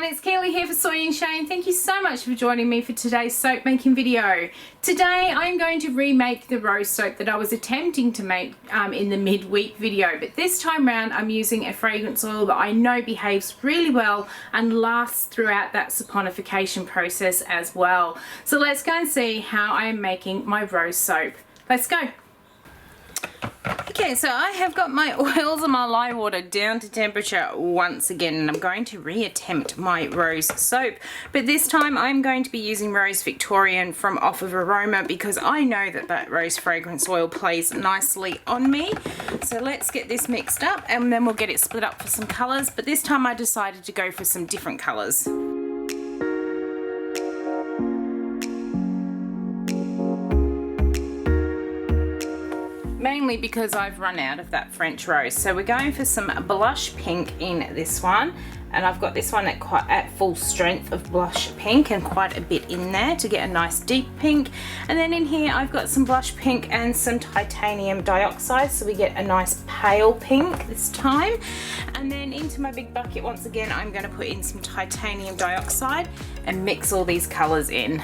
everyone, it's Keely here for Soy and Shea, and thank you so much for joining me for today's soap making video. Today I'm going to remake the rose soap that I was attempting to make in the midweek video, but this time around I'm using a fragrance oil that I know behaves really well and lasts throughout that saponification process as well. So let's go and see how I am making my rose soap. Let's go. Okay, so I have got my oils and my lye water down to temperature once again, and I'm going to reattempt my rose soap, but this time I'm going to be using Rose Victorian from off of Aroma because I know that that rose fragrance oil plays nicely on me. So let's get this mixed up and then we'll get it split up for some colours, but this time I decided to go for some different colours. Mainly because I've run out of that French rose. So we're going for some blush pink in this one, and I've got this one at full strength of blush pink and quite a bit in there to get a nice deep pink. And then in here I've got some blush pink and some titanium dioxide, so we get a nice pale pink this time. And then into my big bucket once again I'm going to put in some titanium dioxide and mix all these colours in.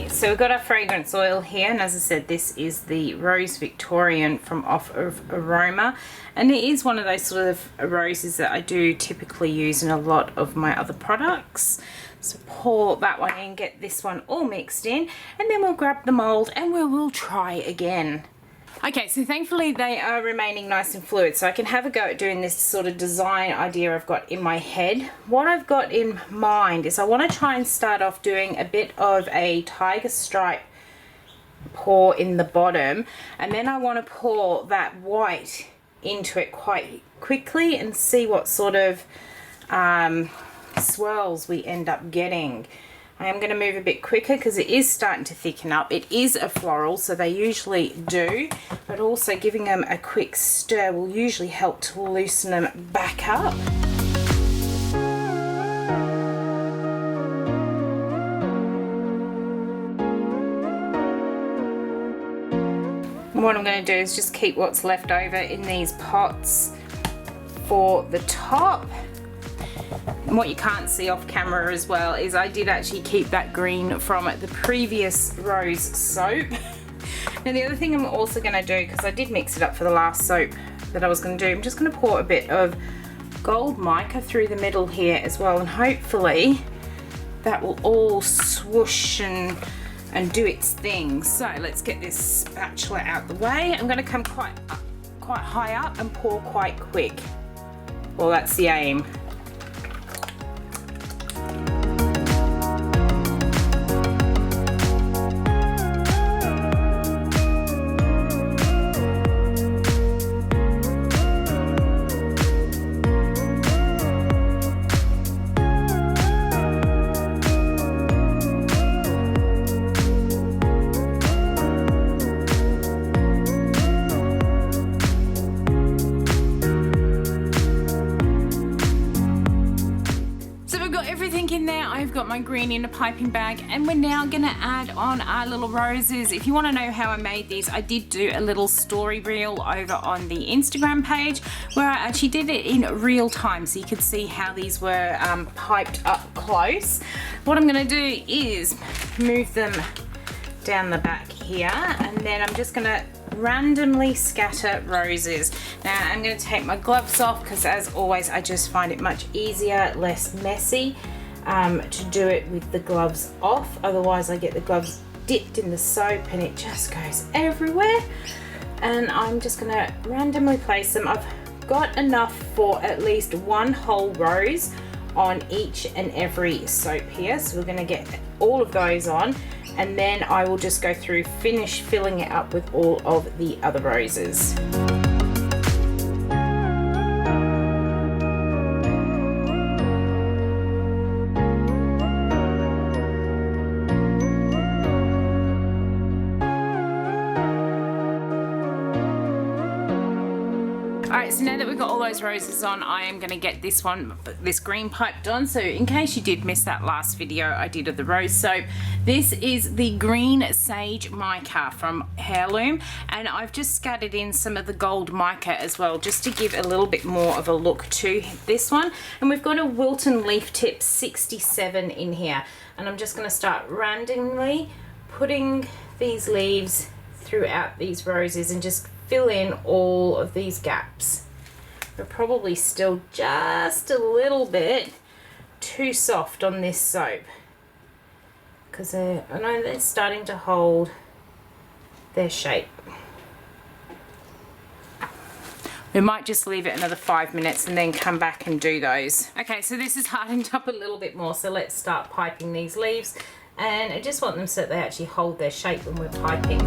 So we've got our fragrance oil here, and as I said, this is the Rose Victorian from off of Aroma, and it is one of those sort of roses that I do typically use in a lot of my other products. So pour that one in, get this one all mixed in, and then we'll grab the mold and we will try again. Okay, so thankfully they are remaining nice and fluid, so I can have a go at doing this sort of design idea I've got in my head. What I've got in mind is I want to try and start off doing a bit of a tiger stripe pour in the bottom, and then I want to pour that white into it quite quickly and see what sort of swirls we end up getting. I am going to move a bit quicker because it is starting to thicken up. It is a floral, so they usually do, but also giving them a quick stir will usually help to loosen them back up. And what I'm going to do is just keep what's left over in these pots for the top. And what you can't see off camera as well is I did actually keep that green from the previous rose soap. Now the other thing I'm also going to do, because I did mix it up for the last soap that I was going to do, I'm just going to pour a bit of gold mica through the middle here as well, and hopefully that will all swoosh and do its thing. So let's get this spatula out the way. I'm going to come quite high up and pour quite quick. Well, that's the aim. In there, I've got my green in a piping bag, and we're now going to add on our little roses. If you want to know how I made these, I did do a little story reel over on the Instagram page where I actually did it in real time, so you could see how these were piped up close. What I'm going to do is move them down the back here, and then I'm just going to randomly scatter roses. Now I'm going to take my gloves off because, as always, I just find it much easier, less messy to do it with the gloves off. Otherwise I get the gloves dipped in the soap and it just goes everywhere. And I'm just going to randomly place them. I've got enough for at least one whole rose on each and every soap here, so we're going to get all of those on, and then I will just go through, finish filling it up with all of the other roses. so now that we've got all those roses on, I am going to get this green piped on. So in case you did miss that last video I did of the rose soap, this is the green sage mica from Heirloom, and I've just scattered in some of the gold mica as well, just to give a little bit more of a look to this one. And we've got a Wilton Leaf Tip 67 in here, and I'm just going to start randomly putting these leaves throughout these roses and just fill in all of these gaps. They're probably still just a little bit too soft on this soap, because I know they're starting to hold their shape. We might just leave it another 5 minutes and then come back and do those. Okay, so this is hardened up a little bit more, so let's start piping these leaves. And I just want them so that they actually hold their shape when we're piping.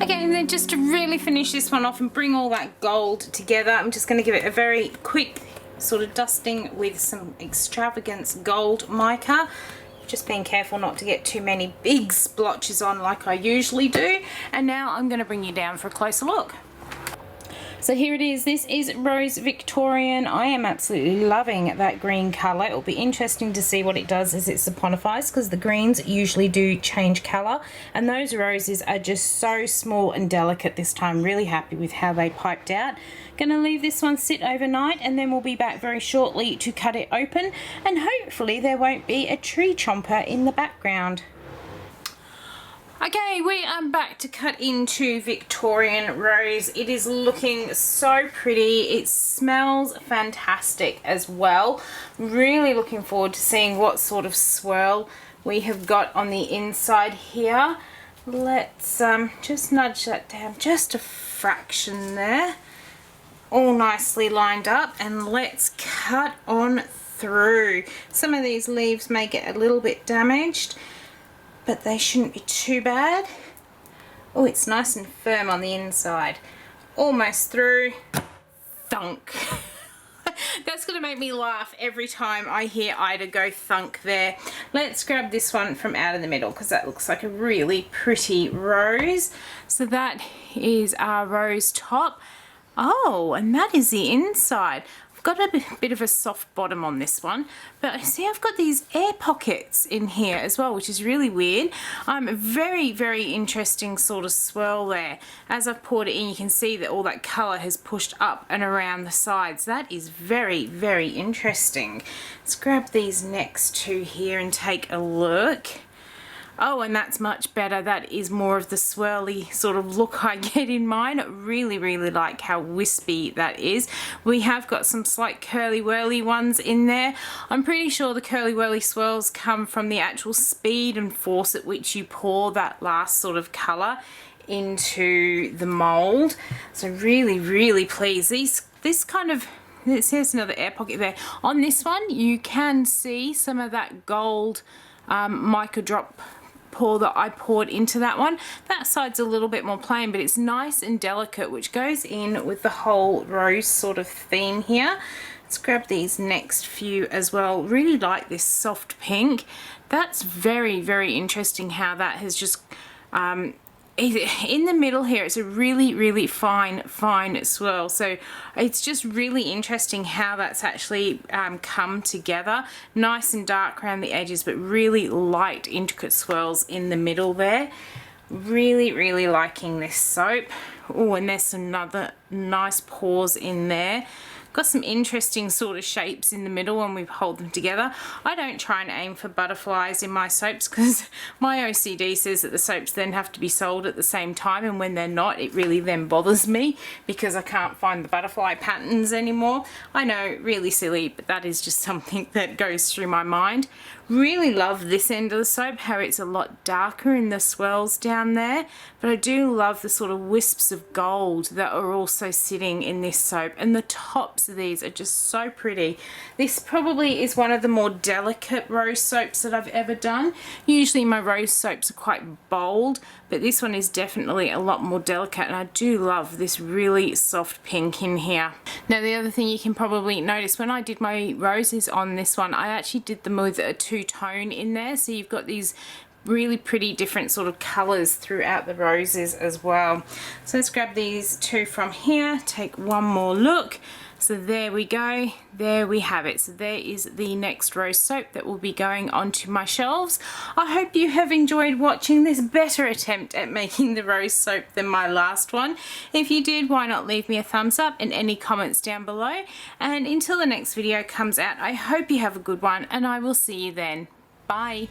Okay, and then just to really finish this one off and bring all that gold together, I'm just going to give it a very quick sort of dusting with some extravagance gold mica. Just being careful not to get too many big splotches on like I usually do. And now I'm going to bring you down for a closer look. So here it is. This is Rose Victorian. I am absolutely loving that green colour. It will be interesting to see what it does as it saponifies, because the greens usually do change colour, and those roses are just so small and delicate this time. Really happy with how they piped out. Gonna leave this one sit overnight, and then we'll be back very shortly to cut it open, and hopefully there won't be a tree chomper in the background. Okay, we are back to cut into Victorian Rose. It is looking so pretty. It smells fantastic as well. Really looking forward to seeing what sort of swirl we have got on the inside here. Let's just nudge that down just a fraction there. All nicely lined up, and let's cut on through. Some of these leaves may get a little bit damaged, but they shouldn't be too bad. Oh, it's nice and firm on the inside. Almost through. Thunk. That's going to make me laugh every time I hear Ida go thunk there. Let's grab this one from out of the middle, because that looks like a really pretty rose. So that is our rose top. Oh, and that is the inside. I've got a bit of a soft bottom on this one, but I see I've got these air pockets in here as well, which is really weird. Very, very interesting sort of swirl there. As I've poured it in, you can see that all that colour has pushed up and around the sides. That is very, very interesting. Let's grab these next two here and take a look. Oh, and that's much better. That is more of the swirly sort of look I get in mine. Really, really like how wispy that is. We have got some slight curly whirly ones in there. I'm pretty sure the curly whirly swirls come from the actual speed and force at which you pour that last sort of colour into the mold. So really pleased. This kind of, there's another air pocket there. On this one, you can see some of that gold mica drop pour that I poured into that one. That side's a little bit more plain, but it's nice and delicate, which goes in with the whole rose sort of theme here. Let's grab these next few as well. Really like this soft pink. That's very interesting how that has just in the middle here. It's a really fine swirl, so it's just really interesting how that's actually come together. Nice and dark around the edges, but really light intricate swirls in the middle there. Really liking this soap. Oh, and there's some other nice pours in there. Got some interesting sort of shapes in the middle when we hold them together. I don't try and aim for butterflies in my soaps because my OCD says that the soaps then have to be sold at the same time, and when they're not, it really then bothers me because I can't find the butterfly patterns anymore. I know, really silly, but that is just something that goes through my mind. Really love this end of the soap, how it's a lot darker in the swirls down there, but I do love the sort of wisps of gold that are also sitting in this soap, and the tops of these are just so pretty. This probably is one of the more delicate rose soaps that I've ever done. Usually my rose soaps are quite bold, but this one is definitely a lot more delicate, and I do love this really soft pink in here. Now the other thing you can probably notice, when I did my roses on this one, I actually did them with a two-tone in there, so you've got these really pretty different sort of colors throughout the roses as well. So let's grab these two from here, take one more look. So there we go, there we have it. So there is the next rose soap that will be going onto my shelves. I hope you have enjoyed watching this better attempt at making the rose soap than my last one. If you did, why not leave me a thumbs up and any comments down below. And until the next video comes out, I hope you have a good one, and I will see you then. Bye.